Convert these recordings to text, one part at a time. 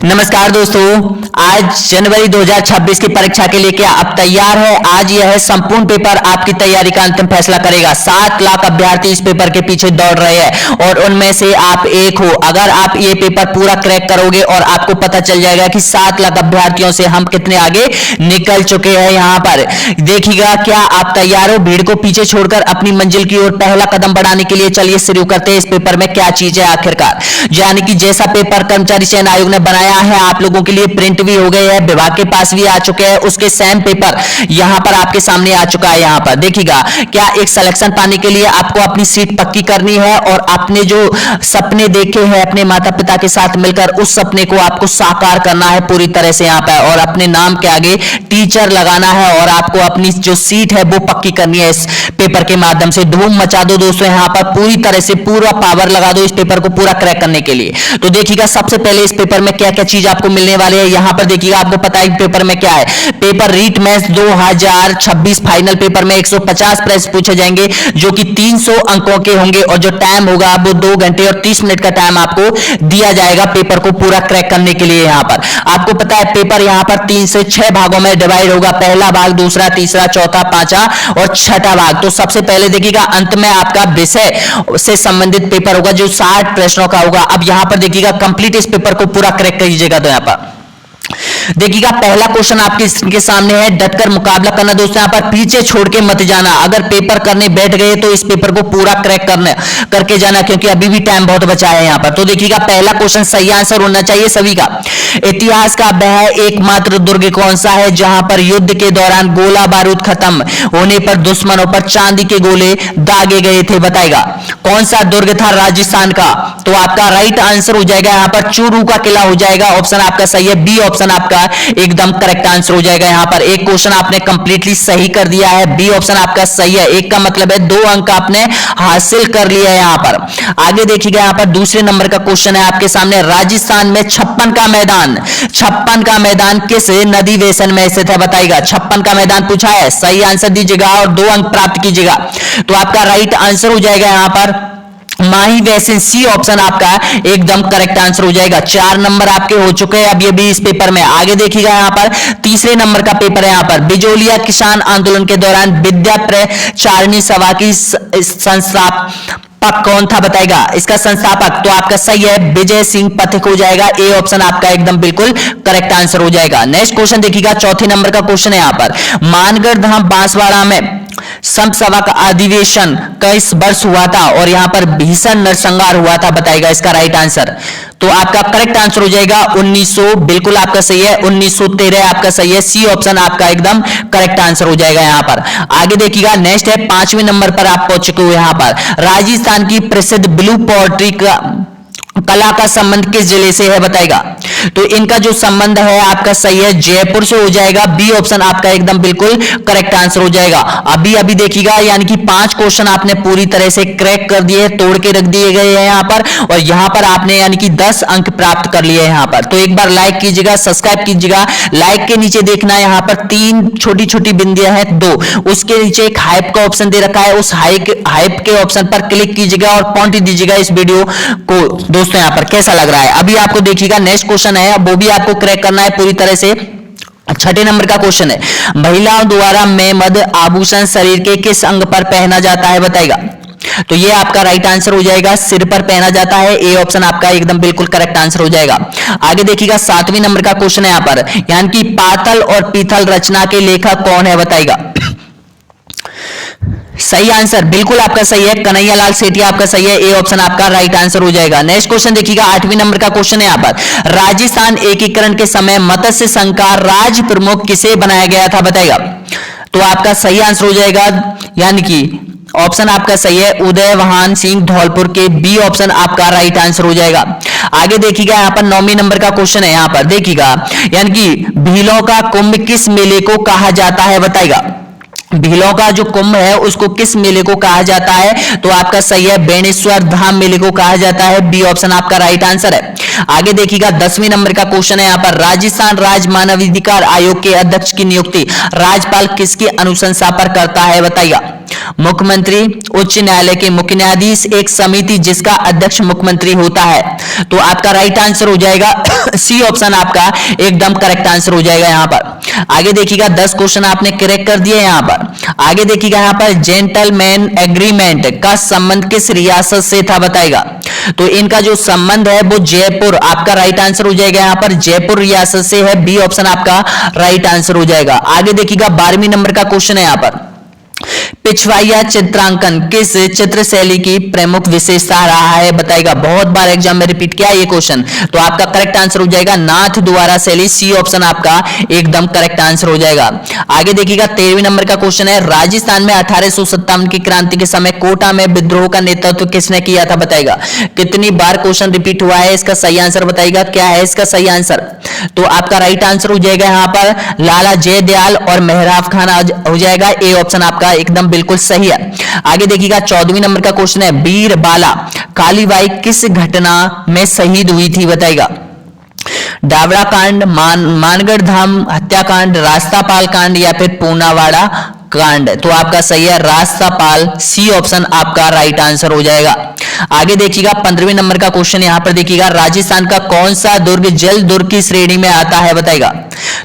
नमस्कार दोस्तों, आज जनवरी 2026 की परीक्षा के लिए क्या आप तैयार है? आज यह संपूर्ण पेपर आपकी तैयारी का अंतिम फैसला करेगा। 7 लाख अभ्यर्थी इस पेपर के पीछे दौड़ रहे हैं और उनमें से आप एक हो। अगर आप ये पेपर पूरा क्रैक करोगे और आपको पता चल जाएगा कि 7 लाख अभ्यर्थियों से हम कितने आगे निकल चुके हैं। यहाँ पर देखिएगा, क्या आप तैयार हो? भीड़ को पीछे छोड़कर अपनी मंजिल की ओर पहला कदम बढ़ाने के लिए चलिए शुरू करते हैं। इस पेपर में क्या चीज है आखिरकार, यानी कि जैसा पेपर कर्मचारी चयन आयोग ने बनाया है आप लोगों के लिए प्रिंट भी हो गए हैं, विभाग के पास भी आ चुके हैं, उसके सेम पेपर यहां पर आपके सामने आ चुका है। यहां पर देखिएगा, क्या एक सिलेक्शन पाने के लिए आपको अपनी सीट पक्की करनी है और आपने जो सपने देखे हैं अपने माता पिता के साथ मिलकर, उस सपने को आपको साकार करना है पूरी तरह से यहां पर, और अपने नाम के आगे टीचर लगाना है और आपको अपनी जो सीट है वो पक्की करनी है इस पेपर के माध्यम से। धूम मचा दो दोस्तों, यहां पर पूरी तरह से पूरा पावर लगा दो इस पेपर को पूरा क्रैक करने के लिए। तो देखिएगा, सबसे पहले इस पेपर में क्या क्या चीज आपको मिलने वाले हैं। यहां पर देखिएगा, आपको पता है पेपर में क्या है। Paper REET maths 2026 final paper में 150 प्रश्न पूछे जाएंगे जो कि 300 अंकों के होंगे और जो टाइम होगा वो 2 घंटे और 30 मिनट का टाइम आपको दिया जाएगा पेपर को पूरा क्रैक करने के लिए। यहां पर आपको पता है पेपर यहां पर 3 से 6 भागों में डिवाइड होगा। पहला भाग, दूसरा, तीसरा, चौथा, पांचवा और छठा भाग। तो सबसे पहले देखिएगा, अंत में आपका विषय से संबंधित पेपर होगा जो 60 प्रश्नों का होगा। अब यहां पर देखिएगा, कंप्लीट इस पेपर को पूरा क्रैक कीजिएगा। तो यहां पर देखिएगा, पहला क्वेश्चन आपके स्क्रीन के सामने है। डटकर मुकाबला करना दोस्तों, यहां पर पीछे छोड़ के मत जाना। अगर पेपर करने बैठ गए तो इस पेपर को पूरा क्रैक करके जाना, क्योंकि अभी भी टाइम बहुत बचा है यहां पर। तो देखिएगा, पहला क्वेश्चन सही आंसर होना चाहिए सभी का। इतिहास का वह एकमात्र दुर्ग कौन सा है जहां पर युद्ध के दौरान गोला बारूद खत्म होने पर दुश्मनों पर चांदी के गोले दागे गए थे? बताएगा कौन सा दुर्ग था राजस्थान का? तो आपका राइट आंसर हो जाएगा यहां पर चूरू का किला हो जाएगा। ऑप्शन आपका सही है, बी ऑप्शन आपका एकदम करेक्ट आंसर हो जाएगा। यहां पर एक क्वेश्चन आपने कंप्लीटली सही कर दिया है, बी ऑप्शन आपका सही है। एक का मतलब है 2 अंक आपने हासिल कर लिया है यहां पर। आगे देखिएगा, यहां पर दूसरे नंबर का क्वेश्चन है आपके सामने। राजस्थान में 56 का मैदान किस नदी बेसिन में स्थित है? बताइएगा, 56 का मैदान पूछा है, सही आंसर दीजिएगा और 2 अंक प्राप्त कीजिएगा। तो आपका राइट आंसर हो जाएगा यहां पर माही बेसिन, सी ऑप्शन आपका एकदम करेक्ट आंसर हो जाएगा। 4 नंबर आपके हो चुके हैं अब ये भी इस पेपर में। आगे देखिएगा, यहां पर तीसरे नंबर का पेपर है। यहां पर बिजोलिया किसान आंदोलन के दौरान विद्या प्रचारिणी सभा की संस्थापक कौन था? बताएगा इसका संस्थापक। तो आपका सही है, विजय सिंह पथिक हो जाएगा। ए ऑप्शन आपका एकदम बिल्कुल करेक्ट आंसर हो जाएगा। नेक्स्ट क्वेश्चन देखिएगा, चौथे नंबर का क्वेश्चन है यहां पर। मानगढ़ धाम बांसवाड़ा में संत सभा का अधिवेशन किस वर्ष हुआ था और यहां पर भीषण नरसंहार हुआ था? बताएगा इसका राइट आंसर। तो आपका करेक्ट आंसर हो जाएगा 1900, बिल्कुल आपका सही है, 1913 आपका सही है। सी ऑप्शन आपका एकदम करेक्ट आंसर हो जाएगा यहां पर। आगे देखिएगा, नेक्स्ट है 5वें नंबर पर आप पहुंच चुके हो। यहां पर राजस्थान की प्रसिद्ध ब्लू पोएट्री कला का संबंध किस जिले से है? बताएगा। तो इनका जो संबंध है आपका सही है, जयपुर से हो जाएगा। बी ऑप्शन आपका एकदम बिल्कुल करेक्ट आंसर हो जाएगा। अभी देखिएगा, यानी कि 5 क्वेश्चन आपने पूरी तरह से क्रैक कर दिए, तोड़ के रख दिए गए हैं यहां पर, और यहां पर आपने यानी कि 10 अंक प्राप्त कर लिए यहां पर। तो एक बार लाइक कीजिएगा, सब्सक्राइब कीजिएगा। लाइक के नीचे देखना, यहां पर 3 छोटी छोटी बिंदियां हैं 2, उसके नीचे एक हाइप का ऑप्शन दे रखा है, उस हाइप के ऑप्शन पर क्लिक कीजिएगा और क्वांटिटी दीजिएगा इस वीडियो को। दोस्तों यहां पर कैसा लग रहा है अभी आपको देखिएगा। नेक्स्ट क्वेश्चन है, वो भी आपको क्रैक करना है पूरी तरह से। 6ठे नंबर का क्वेश्चन है, महिलाओं द्वारा मेमद आभूषण शरीर के किस अंग पर पहना जाता है? बताएगा। तो ये आपका राइट आंसर हो जाएगा, सिर पर पहना जाता है। ए ऑप्शन आपका एकदम बिल्कुल करेक्ट आंसर हो जाएगा। आगे देखिएगा, 7वें नंबर का क्वेश्चन है यहां पर, यानी कि पातल और पीतल रचना के लेखक कौन है? बताएगा। सही आंसर बिल्कुल आपका सही है, कन्हैया लाल सेठिया आपका सही है। ए ऑप्शन आपका राइट आंसर हो जाएगा। नेक्स्ट क्वेश्चन देखिएगा, 8वें नंबर का क्वेश्चन है यहां पर। राजस्थान एकीकरण के समय मत्स्य संघ का राज प्रमुख किसे बनाया गया था? बताएगा। तो आपका सही आंसर हो जाएगा, यानी कि ऑप्शन आपका सही है, उदय वाहन सिंह धौलपुर के। बी ऑप्शन आपका राइट आंसर हो जाएगा। आगे देखिएगा, यहां पर 9वें नंबर का क्वेश्चन है यहां पर। देखिएगा, यानी कि भीलों का कुंभ किस मेले को कहा जाता है? बताएगा। भीलों का जो कुंभ है उसको किस मेले को कहा जाता है? तो आपका सही है, बेणेश्वर धाम मेले को कहा जाता है। बी ऑप्शन आपका राइट आंसर है। आगे देखिएगा, 10वें नंबर का क्वेश्चन है यहां पर। राजस्थान राज्य मानवाधिकार आयोग के अध्यक्ष की नियुक्ति राज्यपाल किसकी अनुशंसा पर करता है? बताइएगा। मुख्यमंत्री, उच्च न्यायालय के मुख्य न्यायाधीश, एक समिति जिसका अध्यक्ष मुख्यमंत्री होता है। तो आपका राइट आंसर हो जाएगा सी ऑप्शन, आपका एकदम करेक्ट आंसर हो जाएगा यहां पर। आगे देखिएगा 10 क्वेश्चन आपने करेक्ट कर दिए यहां पर। आगे देखिएगा यहां पर जेंटलमैन एग्रीमेंट का संबंध किस रियासत से था बताएगा। तो इनका जो संबंध है वो जयपुर, आपका राइट आंसर हो जाएगा यहां पर जयपुर रियासत से है, बी ऑप्शन आपका राइट आंसर हो जाएगा। आगे देखिएगा 12वीं नंबर का क्वेश्चन है यहां पर। पिछवाइया चित्रांकन किस चित्र शैली की प्रमुख विशेषता रहा है बताएगा। बहुत बार एग्जाम में रिपीट किया ये क्वेश्चन, तो आपका करेक्ट आंसर हो जाएगा नाथ द्वारा शैली, सी ऑप्शन आपका एकदम करेक्ट आंसर हो जाएगा। आगे देखिएगा 13वीं नंबर का क्वेश्चन है। राजस्थान में 1857 की क्रांति के समय कोटा में विद्रोह का नेतृत्व किसने किया था बताएगा। कितनी बार क्वेश्चन रिपीट हुआ है, इसका सही आंसर बताइएगा। क्या है इसका सही आंसर? तो आपका राइट आंसर हो जाएगा यहां पर लाला जयदयाल और मेहराब खान हो जाएगा, ए ऑप्शन आपका एकदम बिल्कुल सही है। आगे देखिएगा 14वीं नंबर का क्वेश्चन है। बीरबाला कालीबाई किस घटना में शहीद हुई थी बताएगा। डावड़ा कांड, मानगढ़ धाम हत्याकांड, रास्तापाल कांड या फिर पूनावाड़ा कांड। तो आपका सही है रास्तापाल, सी ऑप्शन आपका राइट आंसर हो जाएगा। आगे देखिएगा 15वें नंबर का क्वेश्चन यहां पर देखिएगा। राजस्थान का कौन सा दुर्ग जल दुर्ग की श्रेणी में आता है बताएगा।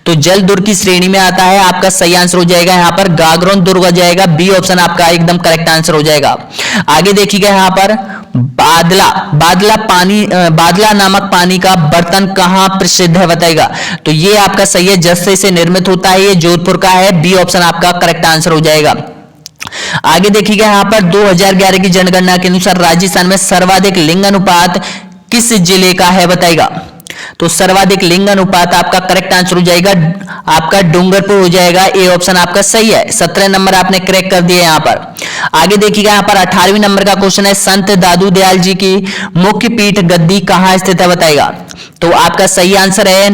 तो जल दुर्ग की श्रेणी में आता है, आपका सही आंसर हो जाएगा यहां पर गागरोन दुर्ग हो जाएगा, बी ऑप्शन आपका एकदम करेक्ट आंसर हो जाएगा। आगे देखिएगा यहां पर बादला नामक पानी का बर्तन कहां प्रसिद्ध है बताएगा। तो ये आपका सही है, जस्ते से निर्मित होता है, ये जोधपुर का है, बी ऑप्शन आपका करेक्ट आंसर हो जाएगा। आगे देखिएगा यहां पर 2011 की जनगणना के अनुसार राजस्थान में सर्वाधिक लिंग अनुपात किस जिले का है बताएगा। तो सर्वाधिक लिंग अनुपात आपका करेक्ट आंसर हो जाएगा आपका डूंगरपुर हो जाएगा, ए ऑप्शन आपका सही है। 17 नंबर आपने करेक्ट कर दिए यहां पर। आगे देखिएगा यहां पर 18वीं नंबर का क्वेश्चन है। संत दादू दयाल जी की मुख्य पीठ गद्दी कहां स्थित है बताएगा। तो आपका सही आंसर है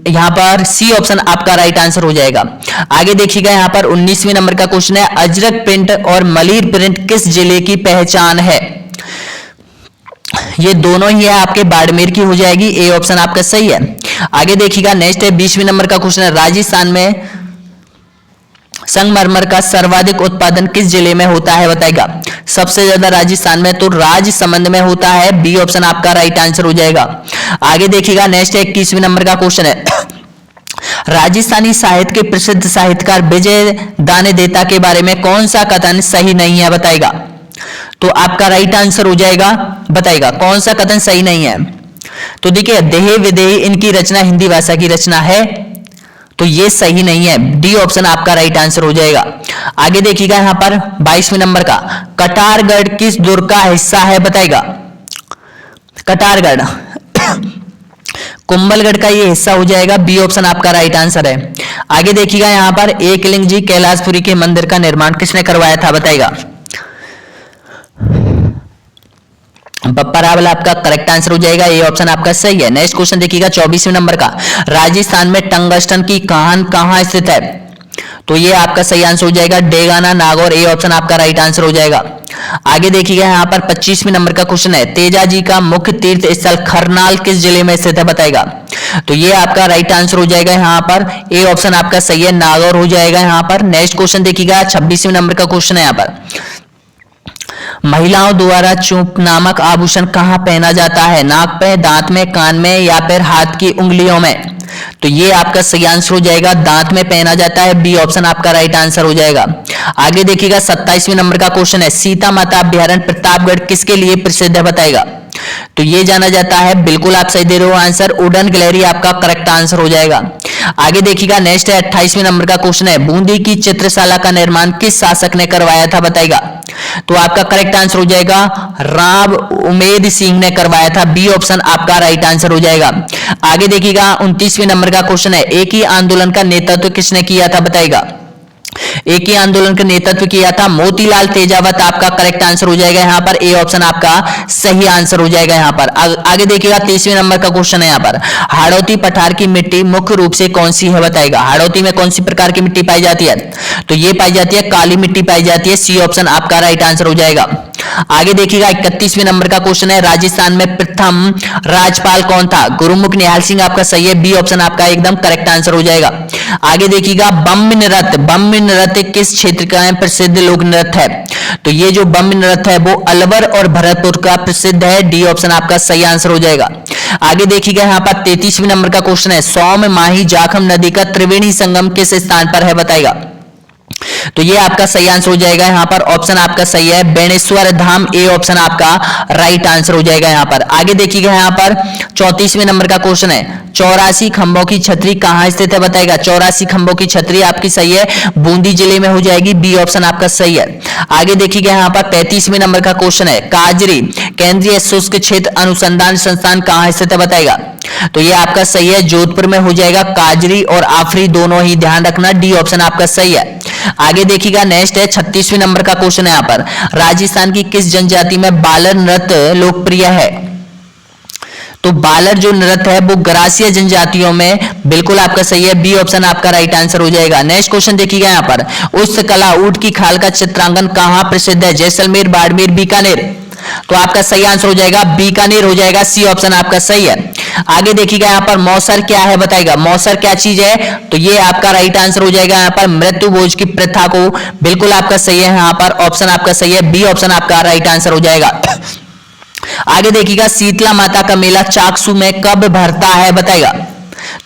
यहां पर सी ऑप्शन आपका राइट आंसर हो जाएगा। आगे देखिएगा यहां पर 19वीं नंबर का क्वेश्चन है। अजरक प्रिंट और मलिर प्रिंट किस जिले की पहचान है। ये दोनों ही है, आपके बाड़मेर की हो जाएगी, ए ऑप्शन आपका सही है। आगे देखिएगा नेक्स्ट है 20वीं नंबर का क्वेश्चन है। राजस्थान में संगमरमर का सर्वाधिक उत्पादन किस जिले में होता है बताएगा। सबसे ज्यादा राजस्थान में तो राजसमंद में होता है, बी ऑप्शन आपका राइट आंसर हो जाएगा। आगे देखिएगा नेक्स्ट है 21वीं नंबर का क्वेश्चन है। राजस्थानी साहित्य के प्रसिद्ध साहित्यकार विजय दानेदेता के बारे में कौन सा कथन सही नहीं है बताएगा। तो आपका राइट आंसर हो जाएगा बताएगा कौन सा कथन सही नहीं है। तो देखिए देह विदेह इनकी रचना हिंदी भाषा की रचना है, तो ये सही नहीं है, डी ऑप्शन आपका राइट आंसर हो जाएगा। आगे देखिएगा यहां पर 22वें नंबर का। कटारगढ़ किस दुर्ग का हिस्सा है बताएगा। कटारगढ़ कुंभलगढ़ का ये हिस्सा हो जाएगा, बी ऑप्शन आपका राइट आंसर है। आगे देखिएगा यहां पर एकलिंग जी कैलाशपुरी के मंदिर का निर्माण किसने करवाया था बताएगा। बप्पा रावल आपका करेक्ट आंसर हो जाएगा, ये ऑप्शन आपका सही है। नेक्स्ट क्वेश्चन देखिएगा 24वें नंबर का। राजस्थान में टंगस्टन की खान कहां स्थित है। तो ये आपका सही आंसर हो जाएगा डेगाना नागौर, ए ऑप्शन आपका राइट आंसर हो जाएगा। आगे देखिएगा यहां पर 25वें नंबर का क्वेश्चन है। तेजाजी का मुख्य तीर्थ स्थल खरनाल किस जिले में स्थित है बताएगा। तो ये आपका राइट आंसर हो जाएगा यहां पर, ए ऑप्शन आपका सही है, नागौर हो जाएगा यहां पर। नेक्स्ट क्वेश्चन देखिएगा 26वें नंबर का क्वेश्चन है यहां पर। महिलाओं द्वारा चूप नामक आभूषण कहां पहना जाता है। नाक पे, दांत में, कान में या फिर हाथ की उंगलियों में। तो ये आपका सही आंसर हो जाएगा दांत में पहना जाता है, बी ऑप्शन आपका राइट आंसर हो जाएगा। आगे देखिएगा 27वें नंबर का क्वेश्चन है। सीता माता अभ्यारण्य प्रतापगढ़ किसके लिए प्रसिद्ध है बताएगा। तो ये जाना जाता है, बिल्कुल आप सही दे रहे हो आंसर, उड़न गैलरी आपका करेक्ट आंसर हो जाएगा। आगे देखिएगा नेक्स्ट है 28वें नंबर का क्वेश्चन है। बूंदी की चित्रशाला का निर्माण किस शासक ने करवाया था बताएगा। तो आपका करेक्ट आंसर हो जाएगा राव उमेद सिंह ने करवाया था, बी ऑप्शन आपका राइट आंसर हो जाएगा। आगे देखिएगा 29वें नंबर का क्वेश्चन है। एक ही आंदोलन का नेतृत्व किसने किया था बताएगा। एक ही आंदोलन का नेतृत्व किया था मोतीलाल तेजावत, आपका करेक्ट आंसर हो जाएगा यहां पर, ए ऑप्शन आपका सही आंसर हो जाएगा यहां पर। आगे देखिएगा 30वें नंबर का क्वेश्चन है यहां पर। हाड़ौती पठार की मिट्टी मुख्य रूप से कौन सी है बताएगा। हाड़ौती में कौन सी प्रकार की मिट्टी पाई जाती है। तो ये पाई जाती है काली मिट्टी पाई जाती है, सी ऑप्शन आपका राइट आंसर हो जाएगा। आगे देखिएगा 31वें नंबर का क्वेश्चन है। राजस्थान में प्रथम राज्यपाल कौन था। गुरुमुख निहाल सिंह आपका सही है, बी ऑप्शन आपका एकदम करेक्ट आंसर हो जाएगा। आगे देखिएगा बम्ब नृत्य। बम्ब नृत्य किस क्षेत्र का प्रसिद्ध लोक नृत्य है? तो ये जो बम्ब नृत्य है वो अलवर और भरतपुर का प्रसिद्ध है। डी ऑप्शन आपका सही आंसर हो जाएगा। आगे देखिएगा यहाँ पर 33वें नंबर का क्वेश्चन है, सोम माही जाखम नदी का त्रिवेणी संगम किस स्थान पर है बताएगा? तो ये आपका सही आंसर हो जाएगा। यहाँ पर ऑप्शन आपका सही है, बेणेश्वर धाम। ए ऑप्शन आपका राइट आंसर हो जाएगा। यहाँ पर आगे देखिएगा, यहाँ पर 34वें नंबर का क्वेश्चन है, 84 खंभों की छतरी कहाँ स्थित है बताएगा? 84 खंभों की छतरी आपकी सही है, बूंदी जिले में हो जाएगी। बी ऑप्शन आपका सही है। आगे देखिएगा, यहाँ पर 35वें नंबर का क्वेश्चन है, काजरी केंद्रीय शुष्क क्षेत्र अनुसंधान संस्थान कहाँ स्थित है बताएगा? तो ये आपका सही है, जोधपुर में हो जाएगा। काजरी और आफरी दोनों ही ध्यान रखना। डी ऑप्शन आपका सही है। आगे देखिएगा, नेक्स्ट है 36वें नंबर का क्वेश्चन है, यहाँ पर राजस्थान की किस जनजाति में बालर नृत्य लोकप्रिय है? तो बालर जो नृत्य है वो ग्रासीय जनजातियों में बिल्कुल आपका सही है। बी ऑप्शन आपका राइट आंसर हो जाएगा। नेक्स्ट क्वेश्चन देखिएगा, यहाँ पर उस कला ऊंट की खाल का चित्रांकन कहाँ प्रसिद्ध है? जैसलमेर, बाड़मेर, बीकानेर। तो आपका सही आंसर हो जाएगा बीकानेर हो जाएगा। सी ऑप्शन आपका सही है। आगे देखिएगा, यहाँ पर मौसर क्या है बताएगा? मौसर क्या चीज है? तो ये आपका राइट आंसर हो जाएगा। यहाँ पर मृत्यु भोज की प्रथा को बिल्कुल आपका सही है। यहाँ पर ऑप्शन आपका सही है, बी ऑप्शन आपका राइट आंसर हो जाएगा। आगे देखिएगा, शीतला माता का मेला चाकसू में कब भरता है बताएगा?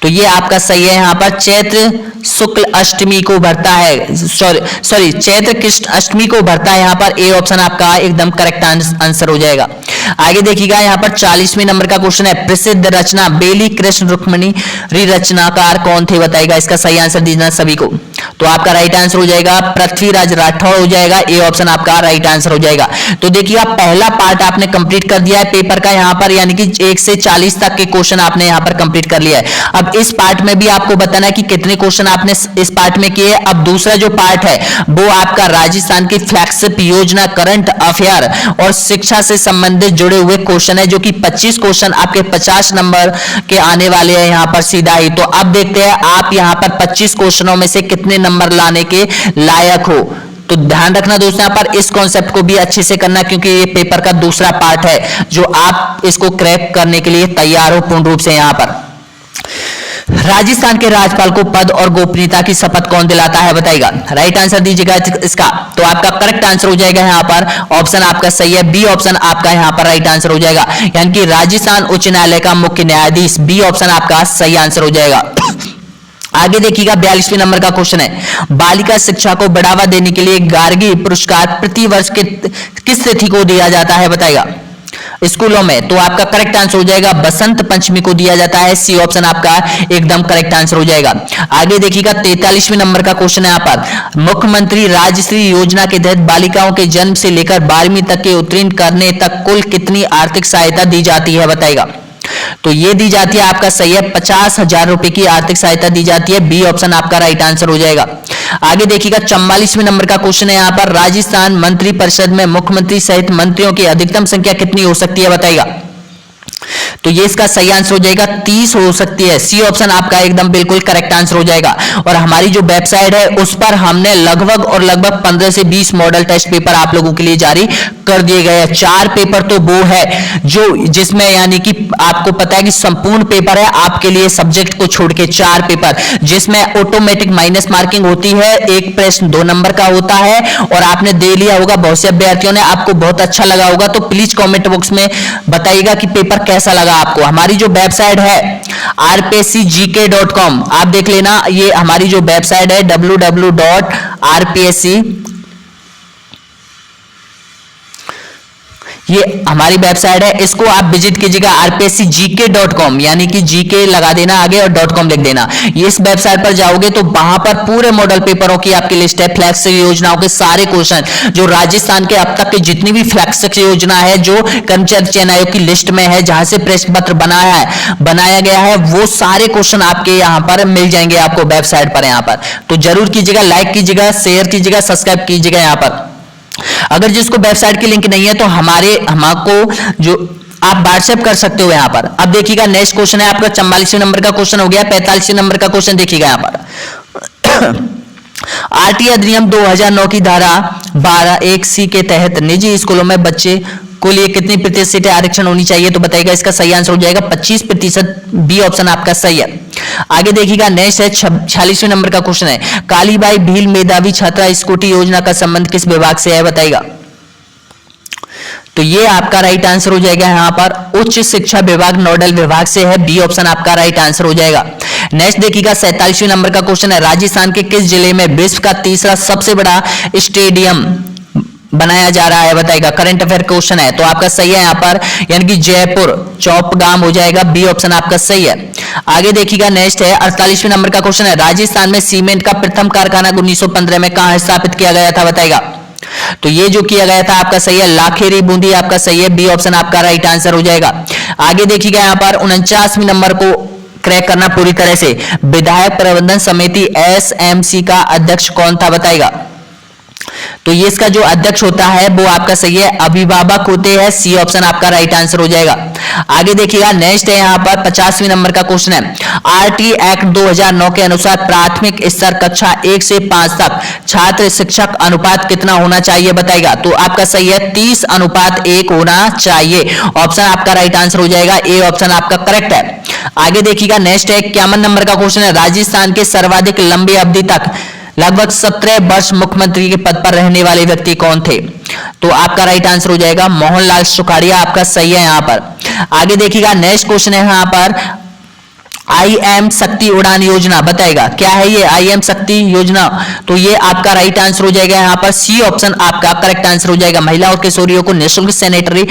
तो ये आपका सही है। यहाँ पर चैत्र शुक्ल अष्टमी को भरता है, सॉरी चैत्र कृष्ण अष्टमी को भरता है। यहाँ पर ए ऑप्शन आपका एकदम करेक्ट आंसर हो जाएगा। आगे देखिएगा, यहाँ पर 40वें नंबर का क्वेश्चन है, प्रसिद्ध रचना बेली कृष्ण रुक्मिणी रचनाकार कौन थे बताएगा? इसका सही आंसर दीजिए सभी को। तो आपका राइट आंसर हो जाएगा पृथ्वीराज राठौड़ हो जाएगा। ए ऑप्शन आपका राइट आंसर हो जाएगा। तो देखिए, पहला पार्ट आपने कंप्लीट कर दिया है पेपर का यहाँ पर, यानी कि 1 से 40 तक के क्वेश्चन आपने यहाँ पर कंप्लीट कर लिया है। अब इस पार्ट में भी आपको बताना है कि कितने क्वेश्चन आपने इस पार्ट में किए। अब दूसरा जो पार्ट है वो आपका राजस्थान की फ्लैगशिप योजना, करंट अफेयर और शिक्षा से संबंधित जुड़े हुए क्वेश्चन है, जो कि 25 क्वेश्चन आपके 50 नंबर के आने वाले हैं यहाँ पर सीधा ही। तो अब देखते हैं आप यहाँ पर 25 क्वेश्चनों में से कितने नंबर लाने के लायक हो। तो ध्यान रखना दोस्तों, यहाँ पर इस कॉन्सेप्ट को भी अच्छे से करना, क्योंकि ये पेपर का दूसरा पार्ट है जो आप इसको क्रैक करने के लिए तैयार हो पूर्ण रूप से। यहाँ पर राजस्थान के राज्यपाल को पद और गोपनीयता की शपथ कौन दिलाता है बताएगा? राइट आंसर दीजिएगा इसका। तो आपका करेक्ट आंसर हो जाएगा यहाँ पर ऑप्शन आपका सही है, बी ऑप्शन आपका यहाँ पर राइट आंसर हो जाएगा, यानी कि राजस्थान उच्च न्यायालय का मुख्य न्यायाधीश। बी ऑप्शन आपका सही आंसर हो जाएगा। आगे देखिएगा, 42वें नंबर का क्वेश्चन है, बालिका शिक्षा को बढ़ावा देने के लिए गार्गी पुरस्कार प्रति वर्ष किस तिथि को दिया जाता है बताएगा स्कूलों में? तो आपका करेक्ट आंसर हो जाएगा बसंत पंचमी को दिया जाता है। सी ऑप्शन आपका एकदम करेक्ट आंसर हो जाएगा। आगे देखिएगा, 43वें नंबर का क्वेश्चन है, यहाँ पर मुख्यमंत्री राजश्री योजना के तहत बालिकाओं के जन्म से लेकर 12वीं तक के उत्तीर्ण करने तक कुल कितनी आर्थिक सहायता दी जाती है बताएगा? तो ये दी जाती है, आपका सही है, 50,000 रुपए की आर्थिक सहायता दी जाती है। बी ऑप्शन आपका राइट आंसर हो जाएगा। आगे देखिएगा, 44वें नंबर का क्वेश्चन है, यहाँ पर राजस्थान मंत्री परिषद में मुख्यमंत्री सहित मंत्रियों की अधिकतम संख्या कितनी हो सकती है बताएगा? तो ये इसका सही आंसर हो जाएगा 30 हो सकती है। सी ऑप्शन आपका एकदम बिल्कुल करेक्ट आंसर हो जाएगा। और हमारी जो वेबसाइट है उस पर हमने लगभग 15 से 20 मॉडल टेस्ट पेपर आप लोगों के लिए जारी कर दिए गए हैं। 4 पेपर तो वो है जो जिसमें यानी कि आपको पता है कि संपूर्ण पेपर है आपके लिए, सब्जेक्ट को छोड़ के 4 पेपर, जिसमें ऑटोमेटिक माइनस मार्किंग होती है, एक प्रश्न 2 नंबर का होता है। और आपने दे लिया होगा, बहुत से अभ्यर्थियों ने, आपको बहुत अच्छा लगा होगा। तो प्लीज कॉमेंट बॉक्स में बताइएगा कि पेपर कैसा लगा आपको। हमारी जो वेबसाइट है rpscgk.com आप देख लेना, ये हमारी जो वेबसाइट है www.rpsc, ये हमारी वेबसाइट है, इसको आप विजिट कीजिएगा rpscgk.com, यानी कि जीके लगा देना आगे और .com लिख देना। ये इस वेबसाइट पर जाओगे तो वहां पर पूरे मॉडल पेपरों की आपकी लिस्ट है, फ्लैगशिप योजनाओं के सारे क्वेश्चन, जो राजस्थान के अब तक के जितनी भी फ्लैगशिप योजना है जो कर्मचारी चयन आयोग की लिस्ट में है, जहां से प्रश्न पत्र बनाया गया है, वो सारे क्वेश्चन आपके यहाँ पर मिल जाएंगे आपको वेबसाइट पर। यहाँ पर तो जरूर कीजिएगा, लाइक कीजिएगा, शेयर कीजिएगा, सब्सक्राइब कीजिएगा। यहाँ पर अगर जिसको वेबसाइट की लिंक नहीं है तो हमको जो आप व्हाट्सएप कर सकते हो यहाँ पर। अब देखिएगा, नेक्स्ट क्वेश्चन है आपका 44वें नंबर का क्वेश्चन हो गया। 45वें नंबर का क्वेश्चन देखिएगा यहाँ पर आरटीआई अधिनियम 2009 की धारा 12(1)(c) के तहत निजी स्कूलों में बच्चे को लिए कितनी प्रतिशत सीटें आरक्षण होनी चाहिए? तो बताइएगा, इसका सही आंसर हो जाएगा 25%। बी ऑप्शन आपका सही है। आगे देखिएगा नेक्स्ट है 46वें नंबर का क्वेश्चन है, कालीबाई भील मेधावी छात्रा स्कूटी योजना का संबंध किस विभाग से है बताइएगा। तो ये आपका राइट आंसर हो जाएगा यहाँ पर उच्च शिक्षा विभाग नोडल विभाग से है, बी ऑप्शन आपका राइट आंसर हो जाएगा। नेक्स्ट देखिएगा 47वें नंबर का क्वेश्चन है, राजस्थान के किस जिले में विश्व का तीसरा सबसे बड़ा स्टेडियम बनाया जा रहा है बताइएगा। करंट अफेयर क्वेश्चन है, तो आपका सही है यहाँ पर, यानी कि जयपुर चौपगाम हो जाएगा, बी ऑप्शन आपका सही है। आगे देखिएगा नेक्स्ट है 48वें नंबर का क्वेश्चन है, राजस्थान में सीमेंट का प्रथम कारखाना 1915 में कहां स्थापित किया गया था बताइएगा। तो ये जो किया गया था आपका सही है, लाखेरी बूंदी आपका सही है, बी ऑप्शन आपका राइट आंसर हो जाएगा। आगे देखिएगा यहाँ पर 49वें नंबर को क्रैक करना पूरी तरह से, विधायक प्रबंधन समिति एसएमसी का अध्यक्ष कौन था बताइएगा। तो ये इसका जो अध्यक्ष होता है वो आपका सही है, अभिभावक होते हैं, सी ऑप्शन आपका राइट आंसर हो जाएगा। आगे देखिएगा नेक्स्ट है यहाँ पर 50वें नंबर का क्वेश्चन है, आरटी एक्ट 2009 के अनुसार प्राथमिक स्तर कक्षा 1 से 5 तक छात्र शिक्षक अनुपात कितना होना चाहिए बताइएगा। तो आपका सही है 30:1 होना चाहिए, ऑप्शन आपका राइट आंसर हो जाएगा, ए ऑप्शन आपका करेक्ट है। आगे देखिएगा नेक्स्ट है 51 नंबर का क्वेश्चन है, राजस्थान के सर्वाधिक लंबी अवधि तक लगभग 17 वर्ष मुख्यमंत्री के पद पर रहने वाले व्यक्ति कौन थे। तो आपका राइट आंसर हो जाएगा मोहनलाल सुखाड़िया, आपका सही है यहाँ पर। आगे देखिएगा नेक्स्ट क्वेश्चन है यहाँ पर, IM शक्ति उड़ान योजना बताएगा, क्या है ये IM शक्ति योजना। तो ये आपका राइट आंसर हो जाएगा यहाँ पर, सी ऑप्शन आपका करेक्ट आंसर हो जाएगा, महिला और किशोरियों को निःशुल्क सैनिटरी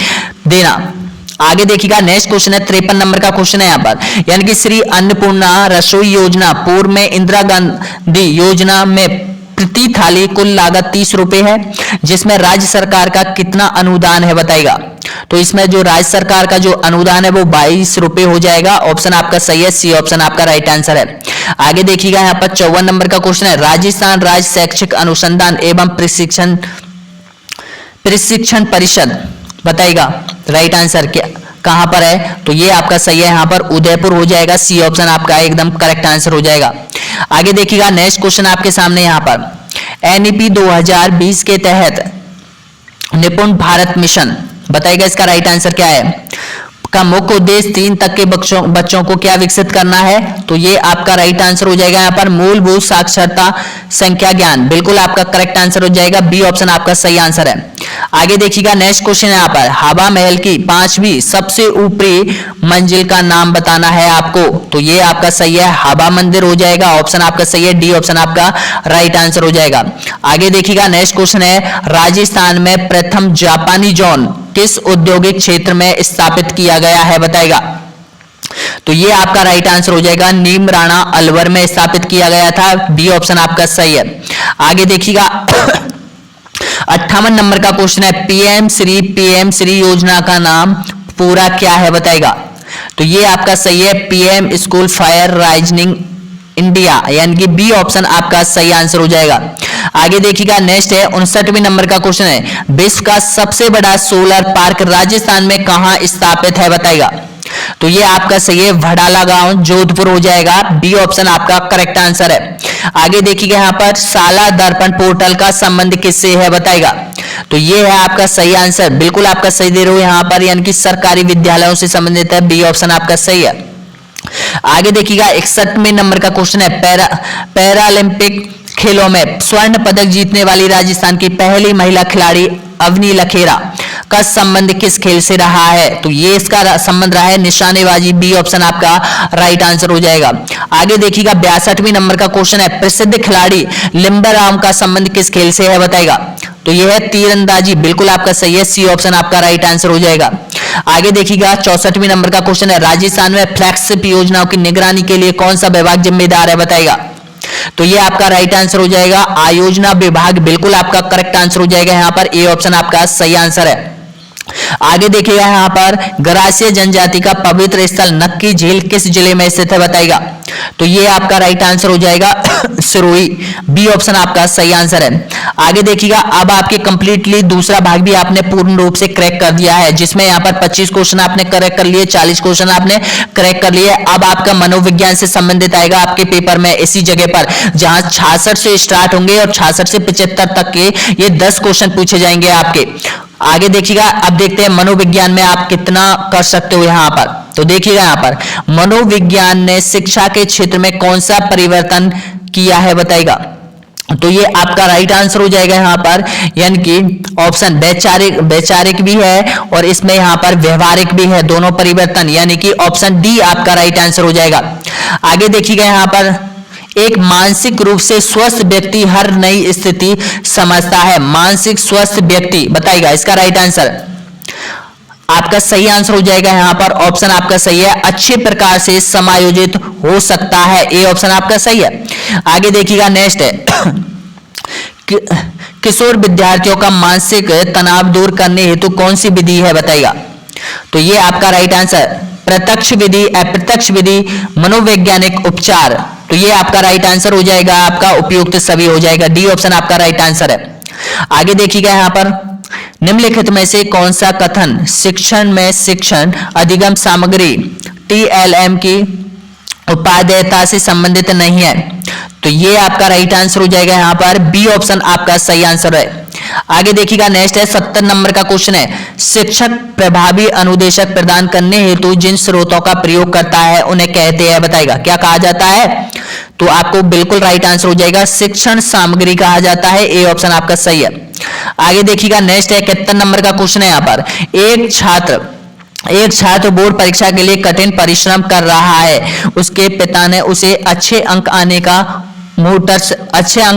देना। आगे देखिएगा नेक्स्ट क्वेश्चन है 53 नंबर का क्वेश्चन है यहाँ पर, यानी कि श्री अन्नपूर्णा रसोई योजना पूर्व में इंदिरा गांधी योजना में प्रति थाली कुल लागत 30 रुपए है, जिसमें राज्य सरकार का कितना अनुदान है बताइएगा। तो इसमें जो राज्य सरकार का जो अनुदान है वो 22 रुपए हो जाएगा, ऑप्शन आपका सही है, सी ऑप्शन आपका राइट आंसर है। आगे देखिएगा यहाँ पर 54 नंबर का क्वेश्चन है, राजस्थान राज्य शैक्षिक अनुसंधान एवं प्रशिक्षण परिषद बताइएगा राइट आंसर क्या कहां पर है। तो ये आपका सही है यहाँ पर, उदयपुर हो जाएगा, सी ऑप्शन आपका एकदम करेक्ट आंसर हो जाएगा। आगे देखिएगा नेक्स्ट क्वेश्चन आपके सामने यहाँ पर, NEP 2020 के तहत निपुण भारत मिशन बताइएगा, इसका राइट आंसर क्या है। का मुख्य उद्देश्य 3 तक के बच्चों को क्या विकसित करना है। तो ये आपका राइट आंसर हो जाएगा यहाँ पर, मूलभूत साक्षरता संख्या ज्ञान, बिल्कुल आपका करेक्ट आंसर हो जाएगा, बी ऑप्शन आपका सही आंसर है। आगे देखिएगा नेक्स्ट क्वेश्चन यहाँ पर, हवा महल की 5वीं सबसे ऊपरी मंजिल का नाम बताना है आपको। तो ये आपका सही है, हवा मंदिर हो जाएगा, ऑप्शन आपका सही है, डी ऑप्शन आपका राइट आंसर हो जाएगा। आगे देखिएगा नेक्स्ट क्वेश्चन है, राजस्थान में प्रथम जापानी जोन किस औद्योगिक क्षेत्र में स्थापित किया गया है बताएगा। तो ये आपका राइट आंसर हो जाएगा, नीमराणा अलवर में स्थापित किया गया था, बी ऑप्शन आपका सही है। आगे देखिएगा 58 नंबर का क्वेश्चन है, पीएम श्री योजना का नाम पूरा क्या है बताएगा। तो ये आपका सही है, PM school fire rising India, यानी कि बी ऑप्शन आपका सही आंसर हो जाएगा। आगे देखिएगा नेक्स्ट है 59वें नंबर का क्वेश्चन है, विश्व का सबसे बड़ा सोलर पार्क राजस्थान में कहां स्थापित है बताएगा। तो ये आपका सही है, वडाला गांव जोधपुर हो जाएगा, बी ऑप्शन आपका करेक्ट आंसर है। आगे देखिएगा यहाँ पर, शाला दर्पण पोर्टल का संबंध किससे है बताएगा। तो ये है आपका सही आंसर, बिल्कुल आपका सही दे रहे हो यहाँ पर, यानी कि सरकारी विद्यालयों से संबंधित है, बी ऑप्शन आपका सही है। आगे देखिएगा 61वें नंबर का क्वेश्चन है, पैरालंपिक खेलों में स्वर्ण पदक जीतने वाली राजस्थान की पहली महिला खिलाड़ी अवनी लखेरा का संबंध किस खेल से रहा है। तो ये इसका संबंध रहा है निशानेबाजी, बी ऑप्शन आपका राइट आंसर हो जाएगा। आगे देखिएगा 62वें नंबर का क्वेश्चन है, प्रसिद्ध खिलाड़ी लिम्बाराम का संबंध किस खेल से है बताएगा। तो ये है तीरंदाजी, बिल्कुल आपका सही है, सी ऑप्शन आपका राइट आंसर हो जाएगा। आगे देखिएगा 64वें नंबर का क्वेश्चन है, राजस्थान में फ्लैगशिप योजनाओं की निगरानी के लिए कौन सा विभाग जिम्मेदार है बताएगा। तो ये आपका राइट आंसर हो जाएगा, आयोजना विभाग, बिल्कुल आपका करेक्ट आंसर हो जाएगा यहाँ पर, ए ऑप्शन आपका सही आंसर है। आगे देखिएगा यहाँ पर, गरासिया जनजाति का पवित्र स्थल नक्की झील किस जिले में स्थित है बताएगा। तो ये आपका राइट आंसर हो जाएगा सिरोही, बी ऑप्शन आपका सही आंसर है। आगे देखिएगा, अब आपके कंप्लीटली दूसरा भाग भी आपने पूर्ण रूप से क्रैक कर दिया है, जिसमें यहाँ पर 25 क्वेश्चन आपने करेक्ट कर लिए, 40 क्वेश्चन आपने क्रैक कर लिए। अब आपका मनोविज्ञान से संबंधित आएगा आपके पेपर में, इसी जगह पर जहां 66 से स्टार्ट होंगे और 66 से 75 तक के ये 10 क्वेश्चन पूछे जाएंगे आपके। आगे देखिएगा, अब देखते हैं मनोविज्ञान में आप कितना कर सकते हो यहाँ पर। तो देखिएगा यहाँ पर, मनोविज्ञान ने शिक्षा के क्षेत्र में कौन सा परिवर्तन किया है बताइएगा। तो ये आपका राइट आंसर हो जाएगा यहाँ पर, यानी कि ऑप्शन वैचारिक भी है और इसमें यहाँ पर व्यवहारिक भी है, दोनों परिवर्तन, यानी कि ऑप्शन डी आपका राइट आंसर हो जाएगा। आगे देखिएगा यहाँ पर, एक मानसिक रूप से स्वस्थ व्यक्ति हर नई स्थिति समझता है। मानसिक स्वस्थ व्यक्ति बताइएगा, इसका राइट आंसर आपका सही आंसर हो जाएगा यहाँ पर, ऑप्शन आपका सही है, अच्छे प्रकार से समायोजित हो सकता है, ए ऑप्शन आपका सही है। आगे देखिएगा नेक्स्ट है, किशोर विद्यार्थियों का मानसिक तनाव दूर करने हेतु कौन सी विधि है बताइएगा। तो ये आपका राइट आंसर, प्रत्यक्ष विधि, अप्रत्यक्ष विधि, मनोवैज्ञानिक उपचार, तो ये आपका राइट आंसर हो जाएगा, आपका उपयुक्त सभी हो जाएगा, डी ऑप्शन आपका राइट आंसर है। आगे देखिएगा यहाँ पर, निम्नलिखित में से कौन सा कथन शिक्षण में शिक्षण अधिगम सामग्री टीएलएम की उपादेयता से संबंधित नहीं है। तो ये आपका राइट आंसर हो जाएगा यहाँ पर, बी ऑप्शन आपका सही आंसर है। आगे देखिएगा नेक्स्ट है, 70 नंबर का क्वेश्चन है, शिक्षक प्रभावी अनुदेशक प्रदान करने हेतु जिन स्रोतों का प्रयोग करता है उन्हें कहते हैं बताइएगा, क्या कहा जाता है। तो आपको बिल्कुल राइट आंसर हो जाएगा, शिक्षण सामग्री कहा जाता है, ए ऑप्शन आपका सही है। आगे देखिएगा नेक्स्ट है, 71 नंबर का क्वेश्चन है यहाँ पर, एक छात्र बोर्ड परीक्षा के लिए कठिन परिश्रम कर रहा है, उसके पिता ने उसे अच्छे अंक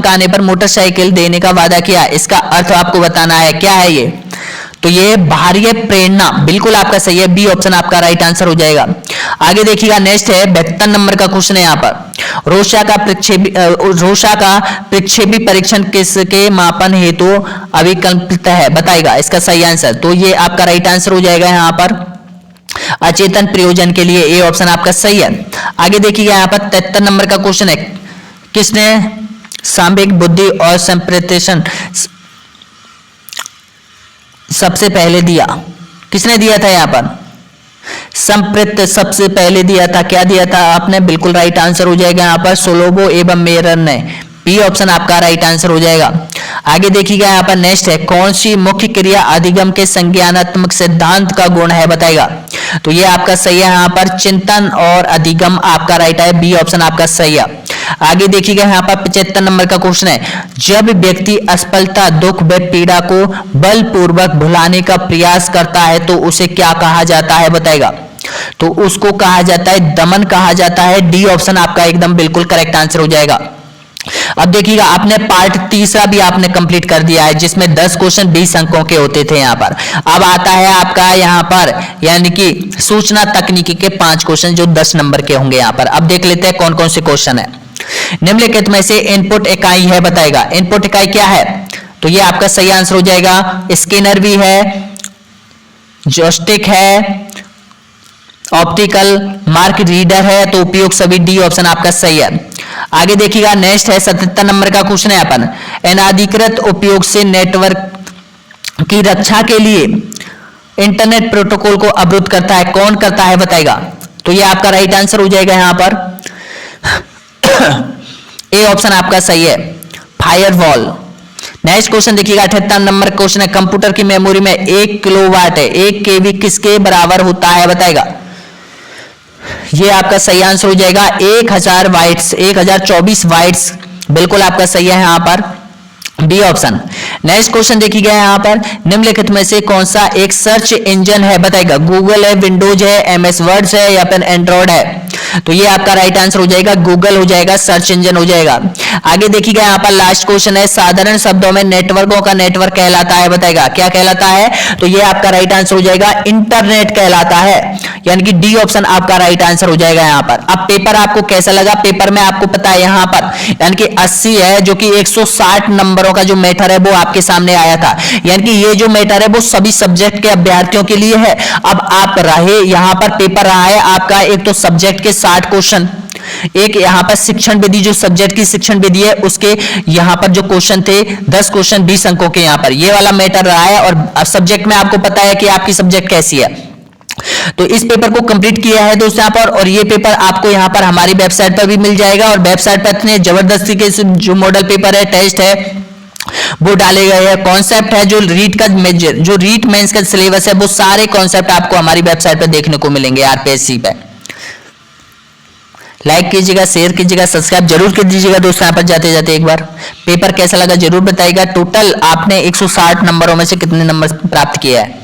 आने पर मोटरसाइकिल देने का वादा किया, इसका अर्थ आपको बताना है, क्या है ये। तो ये बाह्य प्रेरणा, बिल्कुल आपका सही है, बी ऑप्शन आपका राइट आंसर हो जाएगा। आगे देखिएगा नेक्स्ट है, 72 नंबर का क्वेश्चन है यहाँ पर, रोशा का प्रक्षेपी परीक्षण किसके मापन हेतु अभिकल्पित है बताइएगा, इसका सही आंसर। तो ये आपका राइट आंसर हो जाएगा यहाँ पर, अचेतन प्रयोजन के लिए, ए ऑप्शन आपका सही है। आगे देखिएगा यहाँ पर 73 नंबर का क्वेश्चन है, किसने सांवेगिक बुद्धि और संप्रेषण सबसे पहले दिया, किसने दिया था यहाँ पर, संप्रेत सबसे पहले दिया था, क्या दिया था आपने, बिल्कुल राइट आंसर हो जाएगा यहाँ पर, सोलोबो एवं मेरर ने, बी ऑप्शन आपका राइट आंसर हो जाएगा। आगे देखिएगा यहाँ पर नेक्स्ट है, कौन सी मुख्य क्रिया अधिगम के संज्ञानात्मक सिद्धांत का गुण है बताएगा। तो ये आपका सही है यहाँ पर, चिंतन और अधिगम आपका राइट है, बी ऑप्शन आपका सही है। आगे देखिएगा यहाँ पर 75 नंबर का क्वेश्चन है, जब व्यक्ति असफलता दुख व पीड़ा को बलपूर्वक भुलाने का प्रयास करता है तो उसे क्या कहा जाता है बताएगा। तो उसको कहा जाता है दमन कहा जाता है, डी ऑप्शन आपका एकदम बिल्कुल करेक्ट आंसर हो जाएगा। अब देखिएगा आपने पार्ट तीसरा भी आपने कंप्लीट कर दिया है, जिसमें 10 क्वेश्चन 20 अंकों के होते थे यहाँ पर। अब आता है आपका यहाँ पर यानी कि सूचना तकनीकी के 5 क्वेश्चन जो 10 नंबर के होंगे यहाँ पर। अब देख लेते हैं कौन कौन से क्वेश्चन है। निम्नलिखित में से इनपुट इकाई है बताएगा, इनपुट इकाई क्या है। तो ये आपका सही आंसर हो जाएगा, स्कैनर भी है, जॉयस्टिक है, ऑप्टिकल मार्क रीडर है, तो उपयोग सभी, डी ऑप्शन आपका सही है। आगे देखिएगा नेक्स्ट है 77 नंबर का क्वेश्चन है अपन, अनाधिकृत उपयोग से नेटवर्क की रक्षा के लिए इंटरनेट प्रोटोकॉल को अवरुद्ध करता है, कौन करता है बताएगा। तो ये आपका राइट आंसर हो जाएगा यहाँ पर, ए ऑप्शन आपका सही है, फायरवॉल। नेक्स्ट क्वेश्चन देखिएगा 78 नंबर क्वेश्चन है, कंप्यूटर की मेमोरी में 1 किलोवाट है, 1 केबी किसके बराबर होता है बताएगा। ये आपका सही आंसर हो जाएगा 1000 बाइट्स, 1024 बाइट्स, बिल्कुल आपका सही है यहाँ पर, बी ऑप्शन। नेक्स्ट क्वेश्चन देखिएगा यहाँ पर, निम्नलिखित में से कौन सा एक सर्च इंजन है बताएगा। गूगल है, विंडोज है, एमएस वर्ड्स है या फिर एंड्रॉइड है। तो ये आपका राइट आंसर हो जाएगा, गूगल हो जाएगा, सर्च इंजन हो जाएगा। आगे देखिएगा यहाँ पर लास्ट क्वेश्चन है, साधारण शब्दों में नेटवर्कों का नेटवर्क कहलाता है बताएगा, क्या कहलाता है। तो ये आपका राइट आंसर हो जाएगा, इंटरनेट कहलाता है, यानी कि डी ऑप्शन आपका राइट आंसर हो जाएगा यहाँ पर। अब पेपर आपको कैसा लगा, पेपर में आपको पता है यहाँ पर यानी कि 80 है, जो कि 160 नंबरों का जो मैटर है वो आपके सामने आया था, यानी कि ये जो मैटर है वो सभी सब्जेक्ट के अभ्यर्थियों के लिए है। अब आप रहे यहाँ पर पेपर रहा है आपका, एक तो सब्जेक्ट के 60 क्वेश्चन, एक यहाँ पर शिक्षण विधि जो सब्जेक्ट की शिक्षण विधि है उसके यहाँ पर जो क्वेश्चन थे 10 क्वेश्चन 20 अंकों के यहाँ पर ये वाला मैटर रहा है। और सब्जेक्ट में आपको पता है कि आपकी सब्जेक्ट कैसी है, तो इस पेपर को कंप्लीट किया है दोस्तों यहाँ पर। और ये पेपर आपको यहाँ पर हमारी वेबसाइट पर भी मिल जाएगा, और वेबसाइट पर इतने जबरदस्ती के जो मॉडल पेपर है, टेस्ट है वो डाले गए हैं। कॉन्सेप्ट है जो रीट का मेजर, जो रीट मेंस का सिलेबस है, वो सारे कॉन्सेप्ट आपको हमारी वेबसाइट पर देखने को मिलेंगे आरपीएससी पे। लाइक कीजिएगा, शेयर कीजिएगा, सब्सक्राइब जरूर कर दीजिएगा दोस्तों। यहाँ पर जाते जाते एक बार पेपर कैसा लगा जरूर बताइएगा। टोटल आपने 160 नंबरों में से कितने नंबर प्राप्त किया है।